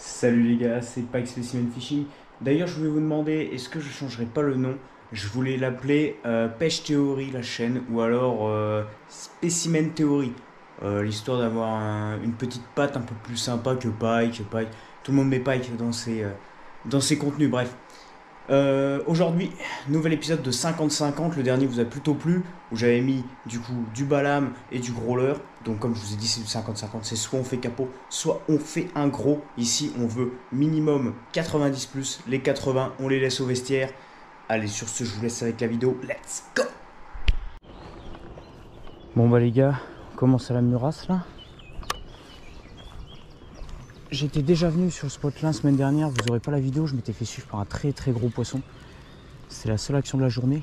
Salut les gars, c'est Pike Specimen Fishing. D'ailleurs, je voulais vous demander, est-ce que je changerais pas le nom? Je voulais l'appeler Pêche Théorie, la chaîne, ou alors Specimen Théorie. L'histoire d'avoir une petite patte un peu plus sympa que Pike. Tout le monde met Pike dans ses contenus, bref. Aujourd'hui, nouvel épisode de 50-50. Le dernier vous a plutôt plu, où j'avais mis du coup du balam et du growler. Donc comme je vous ai dit, c'est du 50-50. C'est soit on fait capot, soit on fait un gros. Ici, on veut minimum 90 plus. Les 80, on les laisse au vestiaire. Allez, sur ce, je vous laisse avec la vidéo. Let's go! Bon bah les gars, on commence à la murasse là. J'étais déjà venu sur ce spot là la semaine dernière. Vous aurez pas la vidéo, je m'étais fait suivre par un très gros poisson. C'est la seule action de la journée.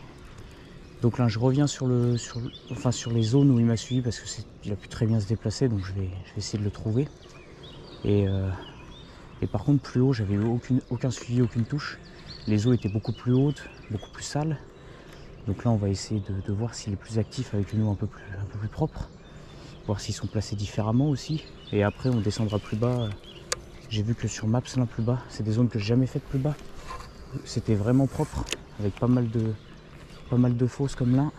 Donc là je reviens sur les zones où il m'a suivi parce qu'il a pu très bien se déplacer, donc je vais essayer de le trouver. Et par contre plus haut j'avais eu aucun suivi, aucune touche. Les eaux étaient beaucoup plus hautes, beaucoup plus sales. Donc là on va essayer de voir s'il est plus actif avec une eau un peu plus propre. Voir s'ils sont placés différemment aussi. Et après on descendra plus bas. J'ai vu que sur Maps là plus bas, c'est des zones que j'ai jamais faites plus bas. C'était vraiment propre, avec pas mal de fosses comme là,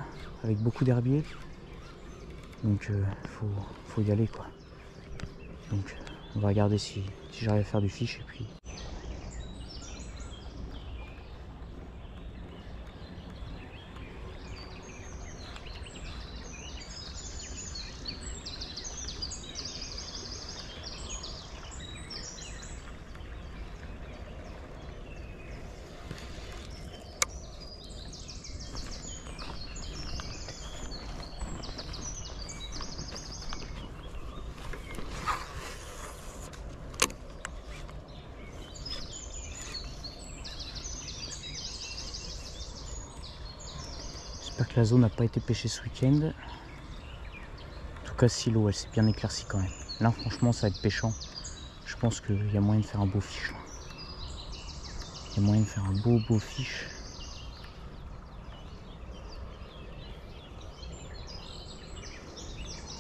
avec beaucoup d'herbiers. Donc faut y aller quoi. Donc on va regarder si j'arrive à faire du fish et puis. J'espère que la zone n'a pas été pêchée ce week-end. En tout cas si l'eau elle s'est bien éclaircie quand même. Là franchement ça va être pêchant. Je pense qu'il y a moyen de faire un beau fish là. Il y a moyen de faire un beau fish.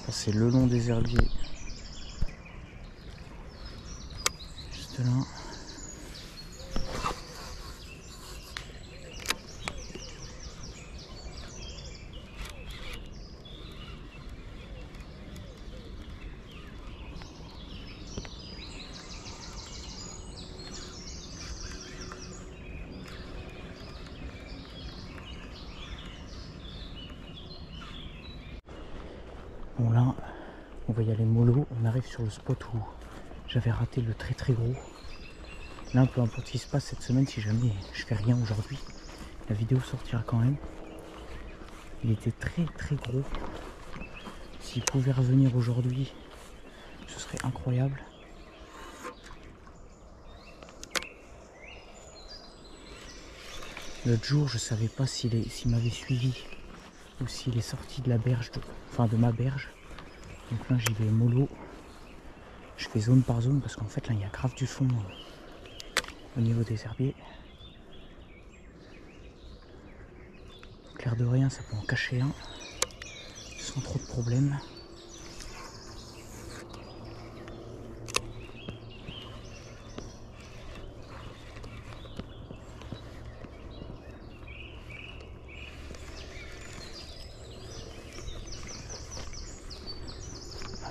Ça c'est le long des herbiers. Juste là. Bon là, on va y aller mollo. On arrive sur le spot où j'avais raté le très gros. Là, peu importe ce qui se passe cette semaine, si jamais je fais rien aujourd'hui, la vidéo sortira quand même. Il était très gros. S'il pouvait revenir aujourd'hui, ce serait incroyable. L'autre jour, je savais pas s'il m'avait suivi ou s'il est sorti de la berge, de ma berge. Donc là, j'y vais mollo. Je fais zone par zone parce qu'en fait, là, il y a grave du fond au niveau des herbiers. Donc, l'air de rien, ça peut en cacher un sans trop de problèmes.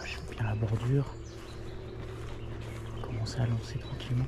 J'aime bien la bordure. Commencer à lancer tranquillement.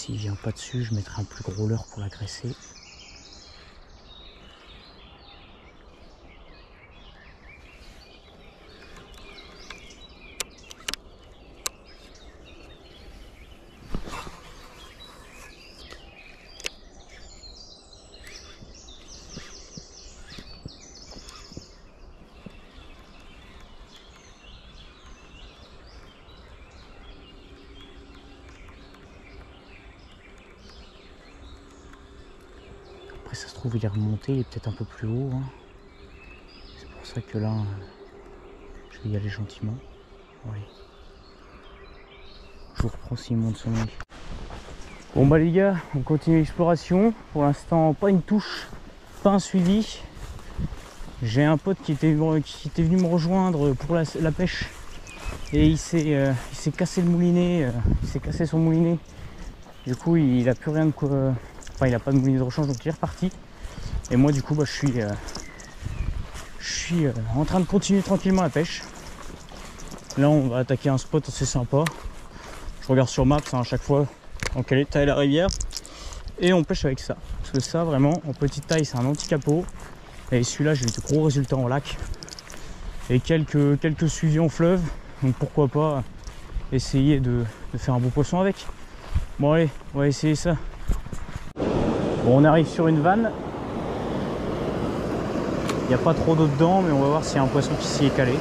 s'il vient pas dessus, je mettrai un plus gros leurre pour l'agresser. Après ça se trouve il est remonté, il est peut-être un peu plus haut, hein. C'est pour ça que là je vais y aller gentiment. Ouais. Je vous reprends s'il monte son nez. Bon bah les gars, on continue l'exploration. Pour l'instant pas une touche, pas un suivi. J'ai un pote qui était venu me rejoindre pour la pêche et il s'est cassé le moulinet, il s'est cassé son moulinet. Du coup il a plus rien de quoi. Enfin il a pas de moulinet de rechange, donc il est reparti. Et moi du coup bah, je suis en train de continuer tranquillement la pêche. Là on va attaquer un spot assez sympa. Je regarde sur Maps hein, à chaque fois en quel état est la rivière. Et on pêche avec ça. Parce que ça vraiment en petite taille c'est un anti-capot. Et celui-là j'ai eu de gros résultats en lac. Et quelques suivis en fleuve. Donc pourquoi pas essayer de faire un beau poisson avec. Bon allez, on va essayer ça. Bon, on arrive sur une vanne. Il n'y a pas trop d'eau dedans, mais on va voir s'il y a un poisson qui s'y est calé.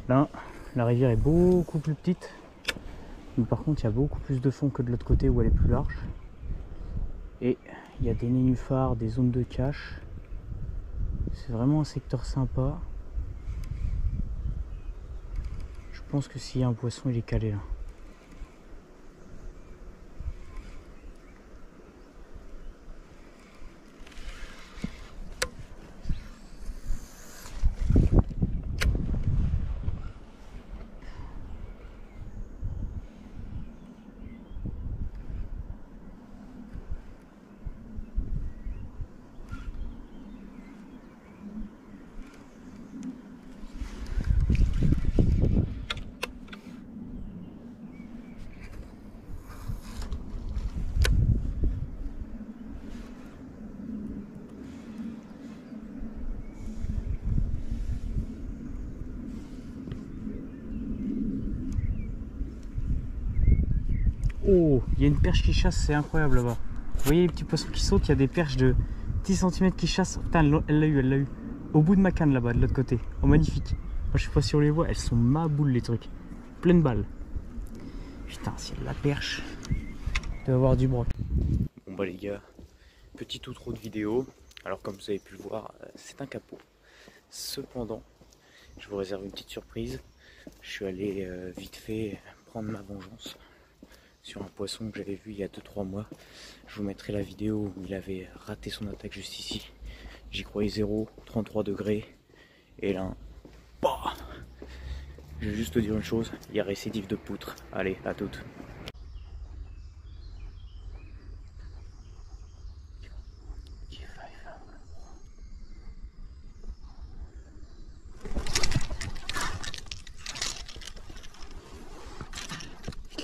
Là, la rivière est beaucoup plus petite. Mais par contre, il y a beaucoup plus de fond que de l'autre côté où elle est plus large. Et il y a des nénuphars, des zones de cache. C'est vraiment un secteur sympa. Je pense que s'il y a un poisson, il est calé là. Oh, il y a une perche qui chasse, c'est incroyable là-bas. Vous voyez les petits poissons qui sautent, il y a des perches de 10 cm qui chassent. Putain, elle l'a eu. Au bout de ma canne là-bas, de l'autre côté. Oh, magnifique. Moi, je sais pas si on les voit, elles sont ma boule les trucs. Pleine balle. Putain, si elle la perche, il doit avoir du broc. Bon bah les gars, petit outro de vidéo. Alors comme vous avez pu le voir, c'est un capot. Cependant, je vous réserve une petite surprise. Je suis allé vite fait prendre ma vengeance sur un poisson que j'avais vu il y a 2-3 mois. Je vous mettrai la vidéo où il avait raté son attaque juste ici. J'y croyais 0, 33 degrés. Et là, bah, je vais juste te dire une chose, il y a récidive de poutre. Allez, à toutes.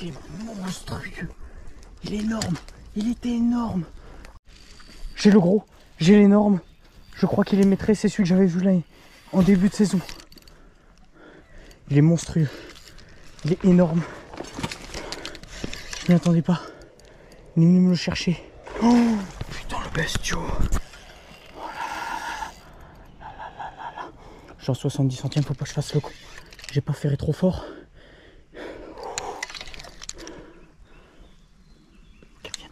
Il est monstrueux. Il est énorme. Il était énorme. J'ai le gros. J'ai l'énorme. Je crois qu'il est maîtré. C'est celui que j'avais vu là. en début de saison. Il est monstrueux. Il est énorme. Je m'y attendais pas. Il est venu me le chercher. Oh putain le bestiau. Oh là là. Genre 70 centièmes, faut pas que je fasse le coup. J'ai pas ferré trop fort.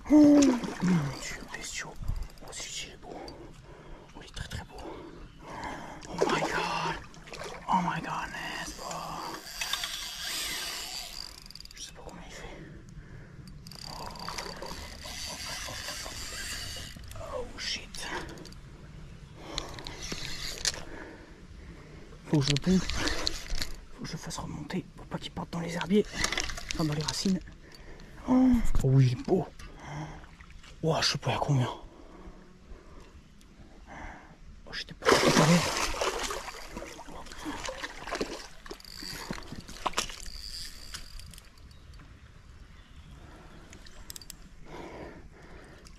Oh mon dieu, bestiau. Oh si, il est beau. Oh, il est très très beau. Oh my god. Oh my godness. Oh. Je sais pas comment il fait. Oh shit. Faut que je le pompe. Faut que je le fasse remonter pour pas qu'il parte dans les herbiers. Enfin dans les racines. Oh oui, il est beau. Oh, je sais pas à combien. Oh, j'étais pas préparé.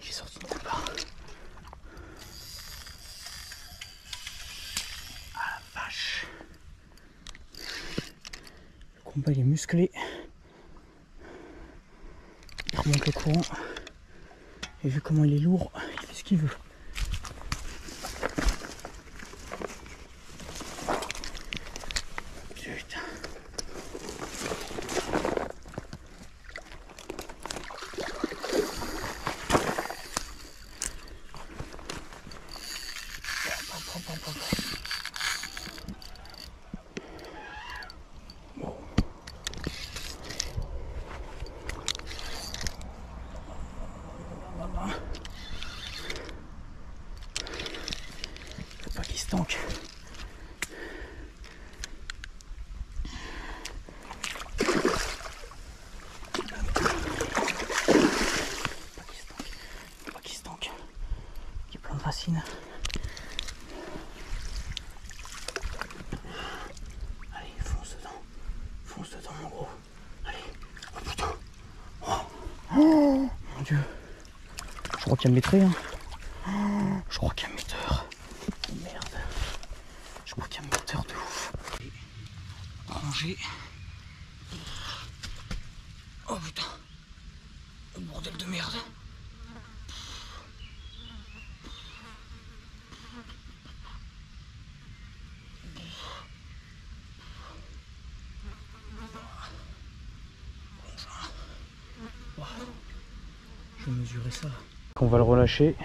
J'ai sorti de part. Ah la vache. Le combat il est musclé. Il remonte le courant. Et vu comment il est lourd, il fait ce qu'il veut. Putain. Faut pas qu'il se tanque. Faut pas qu'il se tanque. Il y a plein de racines. Allez, fonce dedans. Fonce dedans mon gros. Allez. Oh putain. Oh mon dieu. Je crois qu'il y a métré. Hein. Je crois qu'il y a metteur. Merde. Je crois qu'il y a metteur de ouf. Ranger. Oh putain. Le bordel de merde. Je vais mesurer ça. On va le relâcher.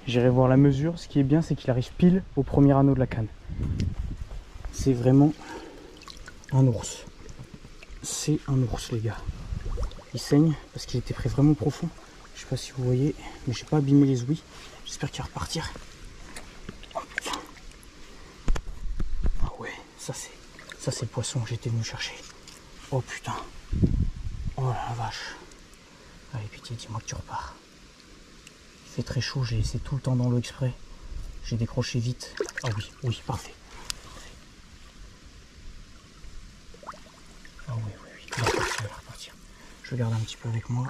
J'irai voir la mesure. Ce qui est bien, c'est qu'il arrive pile au premier anneau de la canne. C'est vraiment un ours. C'est un ours, les gars. Il saigne parce qu'il était pris vraiment profond. Je sais pas si vous voyez, mais j'ai pas abîmé les ouïes. J'espère qu'il va repartir. Oh putain. Ah ouais, ça c'est le poisson que j'étais venu chercher. Oh putain. Oh la vache. Allez pitié, dis-moi que tu repars. Il fait très chaud, j'ai laissé tout le temps dans l'eau exprès. J'ai décroché vite. Ah oui, oui, parfait. Ah oui, il va repartir, il va repartir. Je garde un petit peu avec moi.